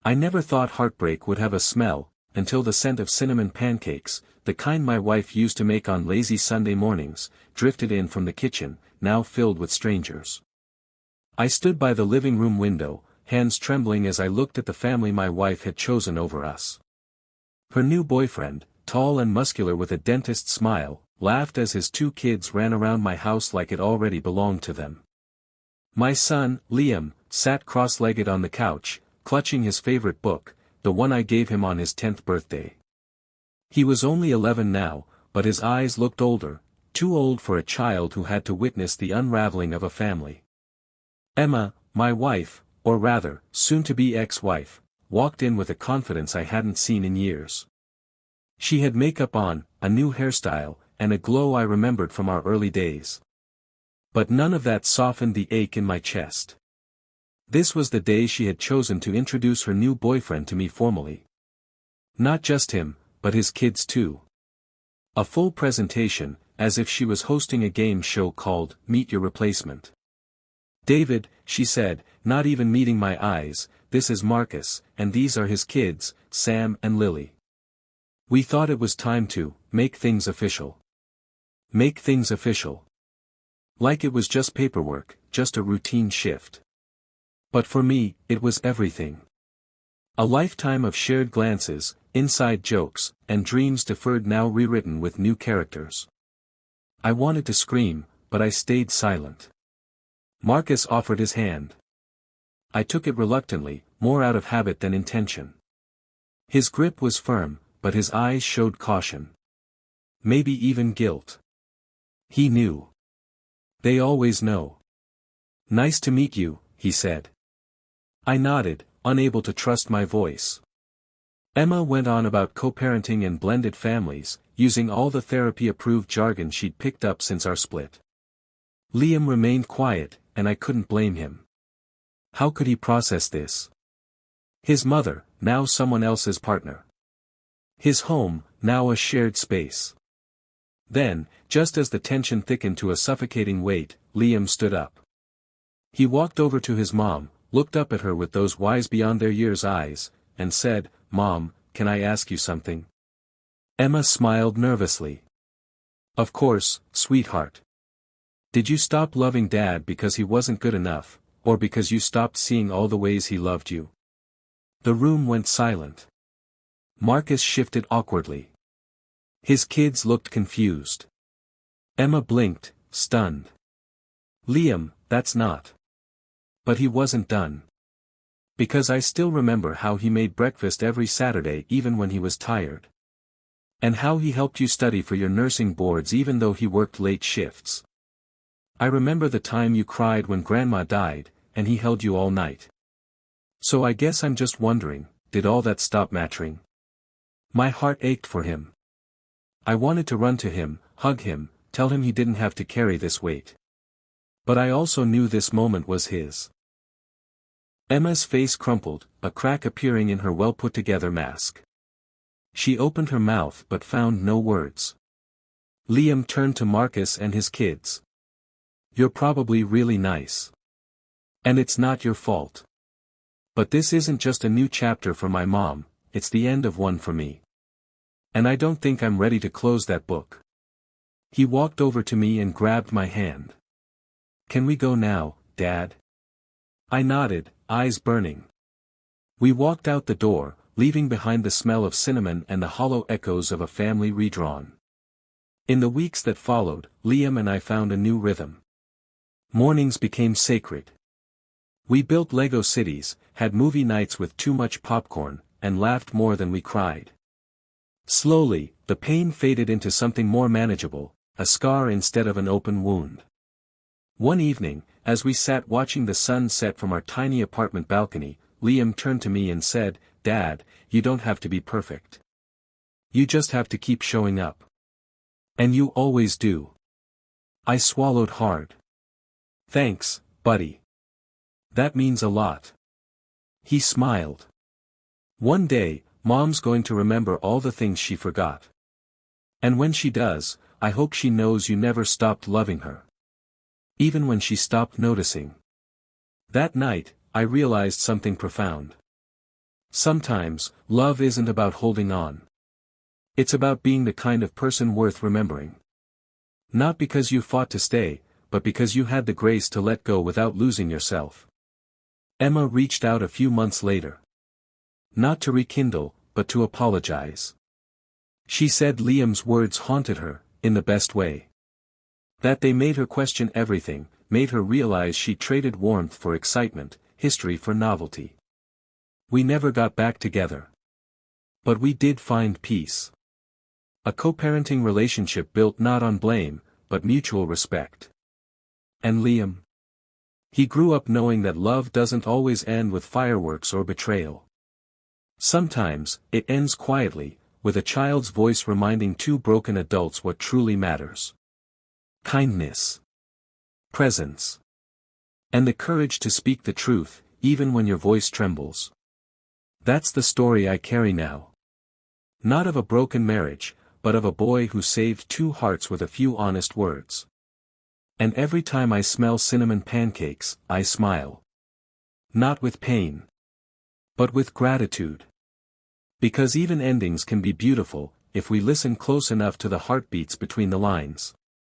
I never thought heartbreak would have a smell, until the scent of cinnamon pancakes, the kind my wife used to make on lazy Sunday mornings, drifted in from the kitchen, now filled with strangers. I stood by the living room window, hands trembling as I looked at the family my wife had chosen over us. Her new boyfriend, tall and muscular with a dentist smile, laughed as his 2 kids ran around my house like it already belonged to them. My son, Liam, sat cross-legged on the couch, clutching his favorite book, the one I gave him on his 10th birthday. He was only 11 now, but his eyes looked older, too old for a child who had to witness the unraveling of a family. Emma, my wife, or rather, soon-to-be ex-wife, walked in with a confidence I hadn't seen in years. She had makeup on, a new hairstyle, and a glow I remembered from our early days. But none of that softened the ache in my chest. This was the day she had chosen to introduce her new boyfriend to me formally. Not just him, but his kids too. A full presentation, as if she was hosting a game show called Meet Your Replacement. David, she said, not even meeting my eyes, this is Marcus, and these are his kids, Sam and Lily. We thought it was time to make things official. Make things official. Like it was just paperwork, just a routine shift. But for me, it was everything. A lifetime of shared glances, inside jokes, and dreams deferred now rewritten with new characters. I wanted to scream, but I stayed silent. Marcus offered his hand. I took it reluctantly, more out of habit than intention. His grip was firm, but his eyes showed caution. Maybe even guilt. He knew. They always know. Nice to meet you, he said. I nodded, unable to trust my voice. Emma went on about co-parenting and blended families, using all the therapy-approved jargon she'd picked up since our split. Liam remained quiet, and I couldn't blame him. How could he process this? His mother, now someone else's partner. His home, now a shared space. Then, just as the tension thickened to a suffocating weight, Liam stood up. He walked over to his mom, looked up at her with those wise beyond their years eyes, and said, "Mom, can I ask you something?" Emma smiled nervously. "Of course, sweetheart. Did you stop loving Dad because he wasn't good enough, or because you stopped seeing all the ways he loved you?" The room went silent. Marcus shifted awkwardly. His kids looked confused. Emma blinked, stunned. "Liam, that's not." But he wasn't done. Because I still remember how he made breakfast every Saturday even when he was tired. And how he helped you study for your nursing boards even though he worked late shifts. I remember the time you cried when Grandma died, and he held you all night. So I guess I'm just wondering, did all that stop mattering? My heart ached for him. I wanted to run to him, hug him, tell him he didn't have to carry this weight. But I also knew this moment was his. Emma's face crumpled, a crack appearing in her well-put-together mask. She opened her mouth but found no words. Liam turned to Marcus and his kids. "You're probably really nice. And it's not your fault. But this isn't just a new chapter for my mom, it's the end of one for me. And I don't think I'm ready to close that book." He walked over to me and grabbed my hand. "Can we go now, Dad?" I nodded, eyes burning. We walked out the door, leaving behind the smell of cinnamon and the hollow echoes of a family redrawn. In the weeks that followed, Liam and I found a new rhythm. Mornings became sacred. We built Lego cities, had movie nights with too much popcorn, and laughed more than we cried. Slowly, the pain faded into something more manageable, a scar instead of an open wound. One evening, as we sat watching the sun set from our tiny apartment balcony, Liam turned to me and said, "Dad, you don't have to be perfect. You just have to keep showing up. And you always do." I swallowed hard. "Thanks, buddy. That means a lot." He smiled. "One day, Mom's going to remember all the things she forgot. And when she does, I hope she knows you never stopped loving her. Even when she stopped noticing." That night, I realized something profound. Sometimes, love isn't about holding on. It's about being the kind of person worth remembering. Not because you fought to stay, but because you had the grace to let go without losing yourself. Emma reached out a few months later. Not to rekindle, but to apologize. She said Liam's words haunted her, in the best way. That they made her question everything, made her realize she traded warmth for excitement, history for novelty. We never got back together. But we did find peace. A co-parenting relationship built not on blame, but mutual respect. And Liam? He grew up knowing that love doesn't always end with fireworks or betrayal. Sometimes, it ends quietly, with a child's voice reminding two broken adults what truly matters. Kindness. Presence. And the courage to speak the truth, even when your voice trembles. That's the story I carry now. Not of a broken marriage, but of a boy who saved two hearts with a few honest words. And every time I smell cinnamon pancakes, I smile. Not with pain, but with gratitude. Because even endings can be beautiful, if we listen close enough to the heartbeats between the lines.